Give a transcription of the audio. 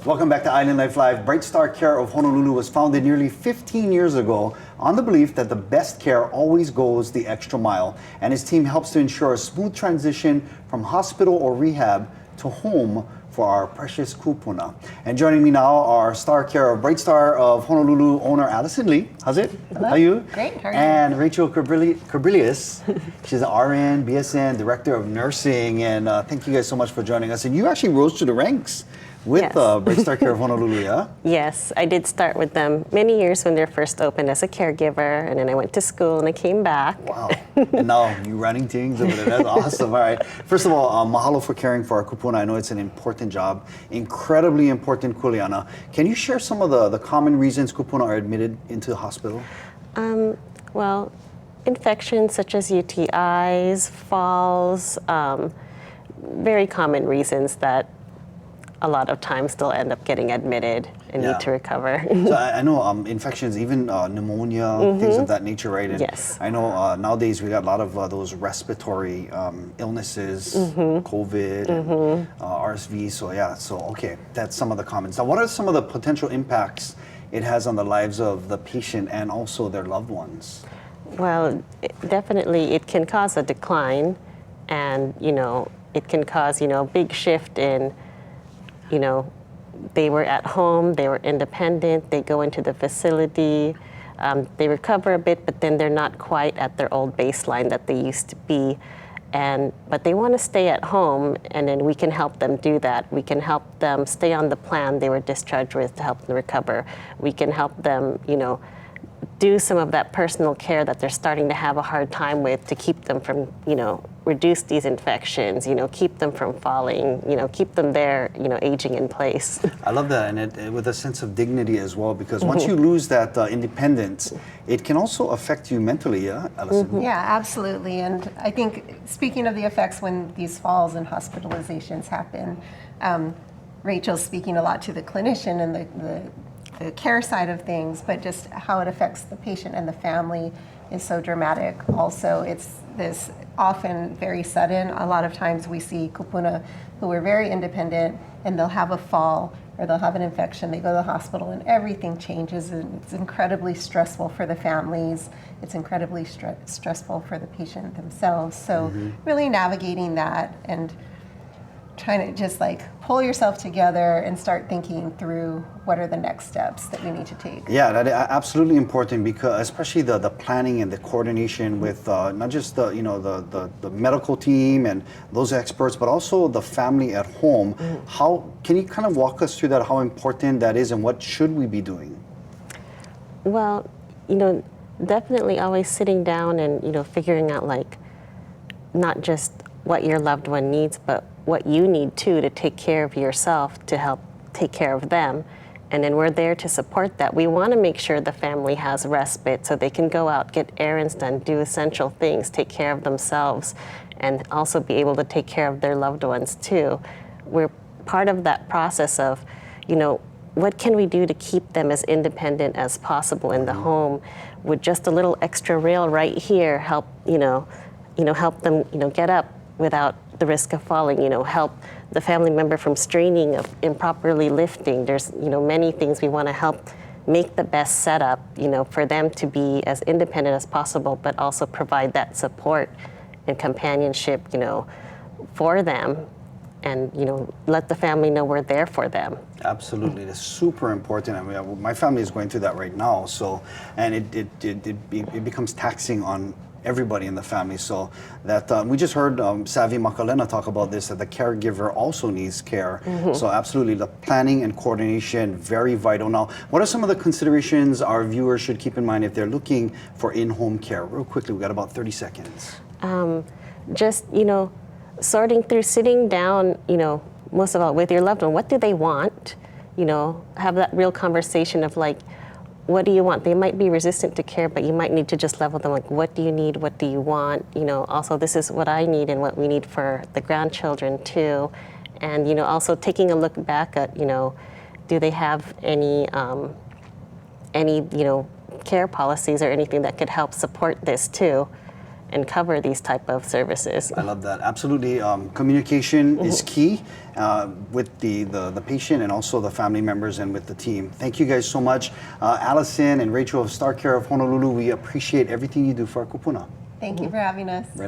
Welcome back to Island Life Live. Bright Star Care of Honolulu was founded nearly 15 years ago on the belief that the best care always goes the extra mile, and his team helps to ensure a smooth transition from hospital or rehab to home for our precious kupuna. And joining me now are Star Care of Bright Star of Honolulu owner Allison Lee. How's it? Hello. How are you? Great, how are you? And Rachel Corbelius. She's an RN, BSN, Director of Nursing, and thank you guys so much for joining us. And you actually rose to the ranks with Yes. Bright Star Care of Honolulu, yeah? Yes, I did start with them many years when they first opened as a caregiver, and then I went to school and I came back. Wow. And now you running things over there. That's awesome. All right. First of all, mahalo for caring for our kupuna. I know it's an important job, incredibly important kuleana. Can you share some of the common reasons kupuna are admitted into the hospital? Well, infections such as UTIs, falls, very common reasons that a lot of times they'll end up getting admitted and Yeah. need to recover. So I know infections, even pneumonia, things of that nature, right? And Yes. I know nowadays we got a lot of those respiratory illnesses, COVID, and, RSV. So yeah, so okay, that's some of the comments. Now, what are some of the potential impacts it has on the lives of the patient and also their loved ones? Well, definitely it can cause a decline, and it can cause big shift in they were at home, they were independent, they go into the facility, they recover a bit, but then they're not quite at their old baseline that they used to be. But they want to stay at home, and then we can help them do that. We can help them stay on the plan they were discharged with to help them recover. We can help them, do some of that personal care that they're starting to have a hard time with to keep them from, reduce these infections, keep them from falling, keep them there, aging in place. I love that, and it with a sense of dignity as well, because once you lose that independence, it can also affect you mentally, yeah, Allison? Yeah, absolutely. And I think speaking of the effects when these falls and hospitalizations happen, Rachel's speaking a lot to the clinician and the care side of things, but just how it affects the patient and the family is so dramatic. Also, it's this often very sudden. A lot of times we see kupuna who are very independent and they'll have a fall or they'll have an infection, they go to the hospital and everything changes, and it's incredibly stressful for the families. It's incredibly stressful for the patient themselves. So really navigating that and trying to just pull yourself together and start thinking through what are the next steps that we need to take. Yeah, that is absolutely important, because especially the planning and the coordination with not just the medical team and those experts, but also the family at home. How can you kind of walk us through that? How important that is, and what should we be doing? Well, definitely always sitting down and figuring out not just what your loved one needs, but what you need too to take care of yourself, to help take care of them. And then we're there to support that. We want to make sure the family has respite so they can go out, get errands done, do essential things, take care of themselves, and also be able to take care of their loved ones too. We're part of that process of, what can we do to keep them as independent as possible in the home? Would just a little extra rail right here help, help them, get up without the risk of falling, help the family member from straining, of improperly lifting. There's, many things we want to help make the best setup, for them to be as independent as possible, but also provide that support and companionship, for them, and, let the family know we're there for them. Absolutely, it's super important. I mean, my family is going through that right now, so, and it becomes taxing on everybody in the family. So that we just heard Savi Makalena talk about this, that the caregiver also needs care. So absolutely, the planning and coordination, very vital. Now, what are some of the considerations our viewers should keep in mind if they're looking for in-home care? Real quickly, we got about 30 seconds. Just, sorting through, sitting down, most of all with your loved one, what do they want? Have that real conversation of what do you want? They might be resistant to care, but you might need to just level them, what do you need? What do you want? Also, this is what I need and what we need for the grandchildren too. And, also taking a look back at, do they have any care policies or anything that could help support this too? and cover these type of services. I love that. Absolutely. Communication is key with the patient and also the family members and with the team. Thank you guys so much. Allison and Rachel of Star Care of Honolulu, we appreciate everything you do for our kupuna. Thank you for having us.